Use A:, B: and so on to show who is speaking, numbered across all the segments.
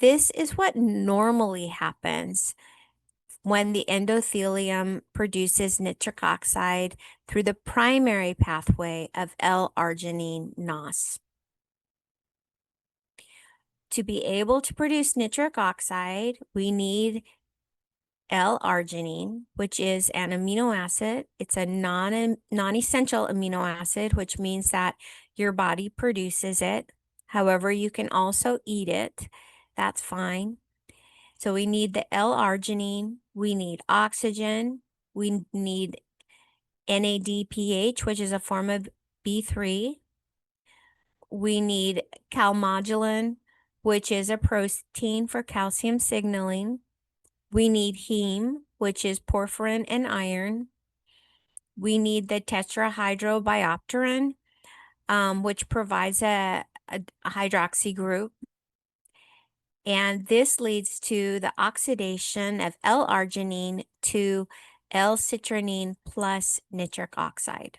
A: this is what normally happens when the endothelium produces nitric oxide through the primary pathway of L-arginine NOS. To be able to produce nitric oxide, we need L-arginine, which is an amino acid. It's a non-essential amino acid, which means that your body produces it. However, you can also eat it. That's fine. So we need the L-arginine, we need oxygen, we need NADPH, which is a form of B3. We need calmodulin, which is a protein for calcium signaling. We need heme, which is porphyrin and iron. We need the tetrahydrobiopterin, which provides a hydroxy group. And this leads to the oxidation of L-arginine to L-citrinine plus nitric oxide.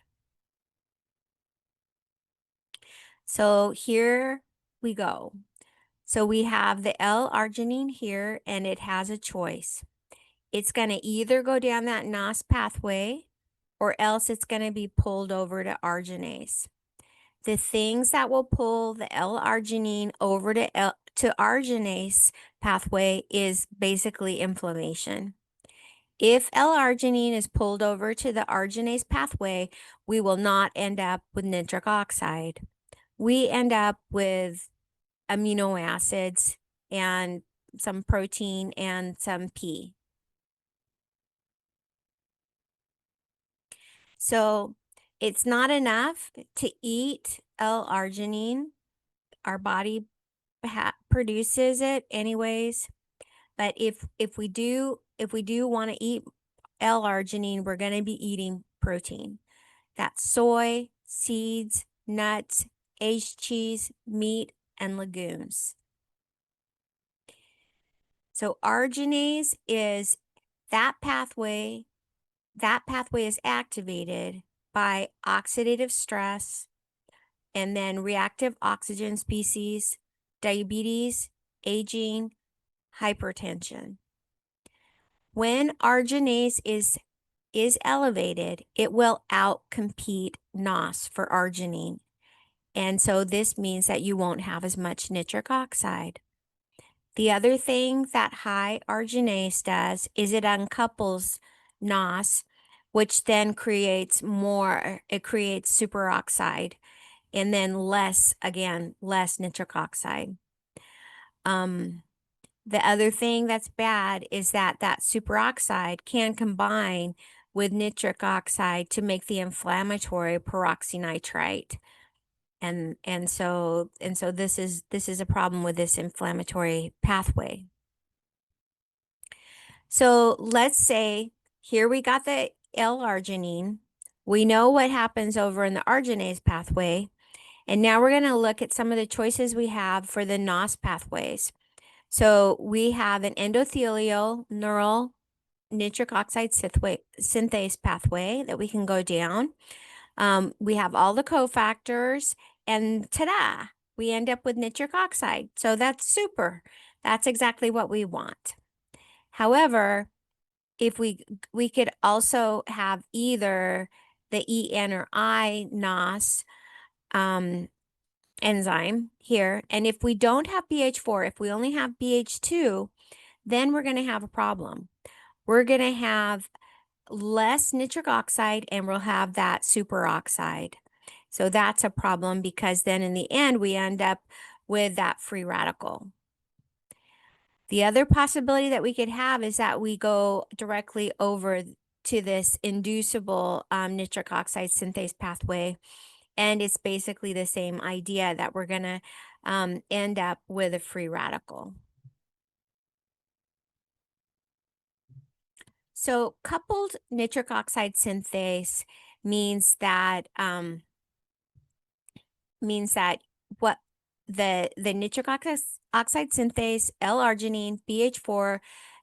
A: So here we go. So we have the L-arginine here, and it has a choice. It's going to either go down that NOS pathway, or else it's going to be pulled over to arginase. The things that will pull the L-arginine over to arginase pathway is basically inflammation. If L-arginine is pulled over to the arginase pathway, we will not end up with nitric oxide. We end up with amino acids and some protein and some P. So it's not enough to eat L-arginine. Our body produces it anyways. But if we do want to eat L-arginine, we're going to be eating protein. That's soy, seeds, nuts, aged cheese, meat, and legumes. So arginase is that pathway. That pathway is activated by oxidative stress and then reactive oxygen species, diabetes, aging, hypertension. When arginase is elevated, it will outcompete NOS for arginine. And so this means that you won't have as much nitric oxide. The other thing that high arginase does is it uncouples NOS, which then creates superoxide, and then less nitric oxide. The other thing that's bad is that superoxide can combine with nitric oxide to make the inflammatory peroxynitrite. And so this is a problem with this inflammatory pathway. So let's say here we got the L-arginine. We know what happens over in the arginase pathway. And now we're going to look at some of the choices we have for the NOS pathways. So we have an endothelial neural nitric oxide synthase pathway that we can go down. We have all the cofactors, and ta-da, we end up with nitric oxide. So that's super. That's exactly what we want. However, if we could also have either the EN or I NOS enzyme here, and if we don't have BH4, if we only have BH2, then we're going to have a problem. We're going to have less nitric oxide, and we'll have that superoxide. So that's a problem, because then in the end we end up with that free radical. The other possibility that we could have is that we go directly over to this inducible nitric oxide synthase pathway. And it's basically the same idea, that we're going to end up with a free radical. So coupled nitric oxide synthase means that what the nitric oxide synthase, L-arginine, BH4,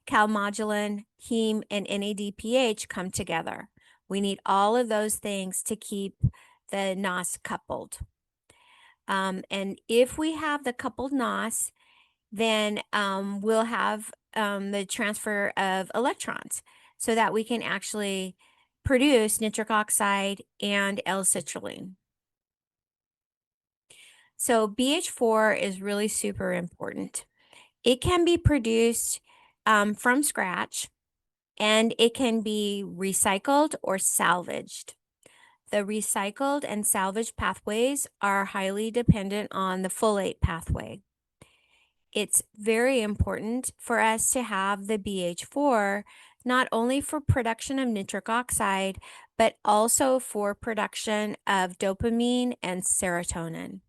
A: calmodulin, heme, and NADPH come together. We need all of those things to keep the NOS coupled. And if we have the coupled NOS, then we'll have the transfer of electrons so that we can actually produce nitric oxide and L-citrulline. So BH4 is really super important. It can be produced from scratch, and it can be recycled or salvaged. The recycled and salvaged pathways are highly dependent on the folate pathway. It's very important for us to have the BH4 not only for production of nitric oxide, but also for production of dopamine and serotonin.